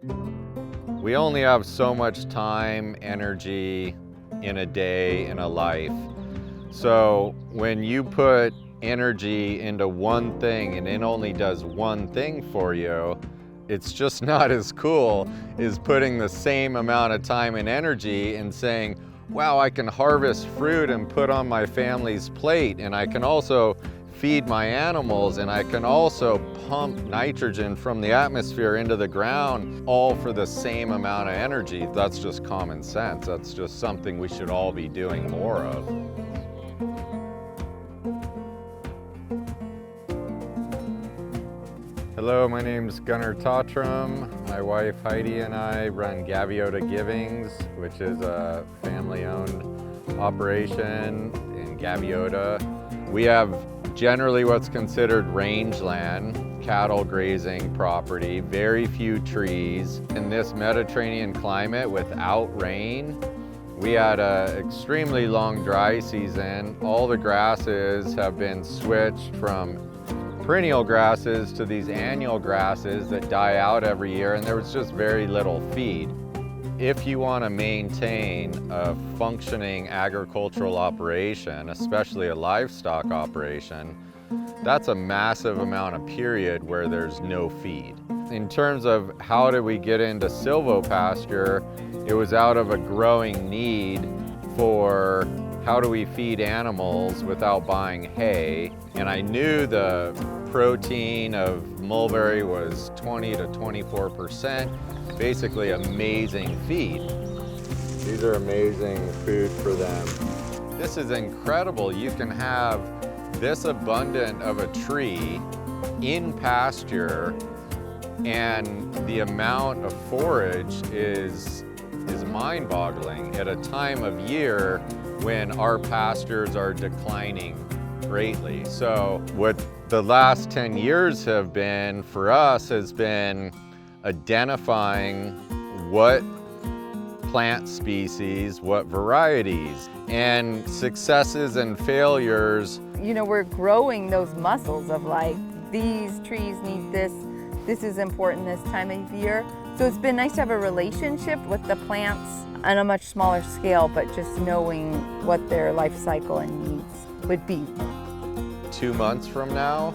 We only have so much time, energy in a day, in a life. So when you put energy into one thing and it only does one thing for you, it's just not as cool as putting the same amount of time and energy and saying, wow, I can harvest fruit and put on my family's plate, and I can also feed my animals, and I can also pump nitrogen from the atmosphere into the ground, all for the same amount of energy. That's just common sense. That's just something we should all be doing more of. Hello, my name's Gunnar Tottram. My wife Heidi and I run Gaviota Givings, which is a family-owned operation in Gaviota. We have generally what's considered rangeland, cattle grazing property, very few trees. In this Mediterranean climate without rain, we had an extremely long dry season. All the grasses have been switched from perennial grasses to these annual grasses that die out every year, and there was just very little feed. If you want to maintain a functioning agricultural operation, especially a livestock operation, that's a massive amount of period where there's no feed. In terms of how did we get into silvopasture, it was out of a growing need for how do we feed animals without buying hay, and I knew the protein of mulberry was 20 to 24%, basically amazing feed. These are amazing food for them. This is incredible. You can have this abundant of a tree in pasture, and the amount of forage is mind-boggling at a time of year when our pastures are declining greatly. So what the last 10 years have been for us has been identifying what plant species, what varieties, and successes and failures. You know, we're growing those muscles of like, these trees need this, this is important this time of year. So it's been nice to have a relationship with the plants on a much smaller scale, but just knowing what their life cycle and needs would be. 2 months from now,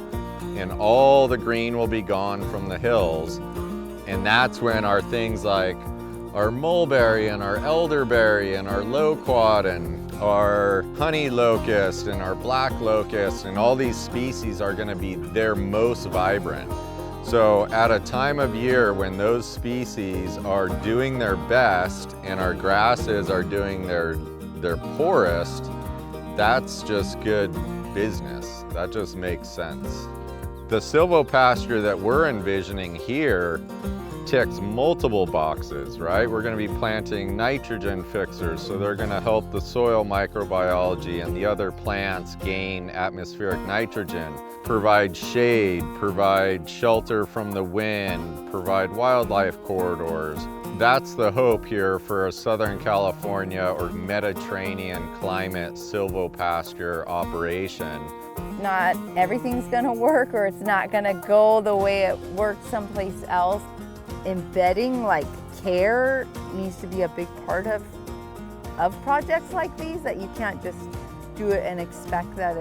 and all the green will be gone from the hills. And that's when our things like our mulberry and our elderberry and our loquat and our honey locust and our black locust and all these species are going to be their most vibrant. So at a time of year when those species are doing their best and our grasses are doing their poorest, that's just good business. That just makes sense. The silvopasture that we're envisioning here ticks multiple boxes, right? We're going to be planting nitrogen fixers, so they're going to help the soil microbiology and the other plants gain atmospheric nitrogen, provide shade, provide shelter from the wind, provide wildlife corridors. That's the hope here for a Southern California or Mediterranean climate silvopasture operation. Not everything's gonna work, or it's not gonna go the way it worked someplace else. Embedding like care needs to be a big part of projects like these, that you can't just do it and expect that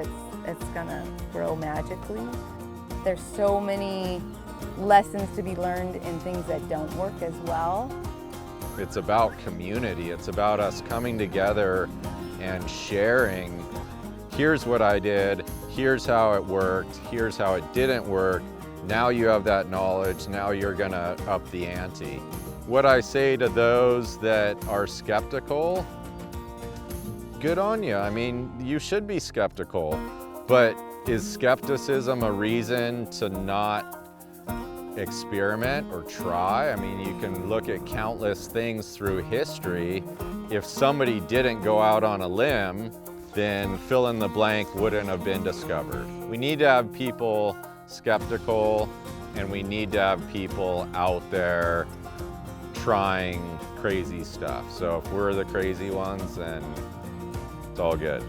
it's gonna grow magically. There's so many lessons to be learned in things that don't work as well. It's about community. It's about us coming together and sharing. Here's what I did, here's how it worked, here's how it didn't work. Now you have that knowledge, now you're gonna up the ante. What I say to those that are skeptical, good on you. I mean, you should be skeptical, but is skepticism a reason to not experiment or try? I mean, you can look at countless things through history. If somebody didn't go out on a limb, then fill in the blank wouldn't have been discovered. We need to have people skeptical, and we need to have people out there trying crazy stuff. So if we're the crazy ones, then it's all good.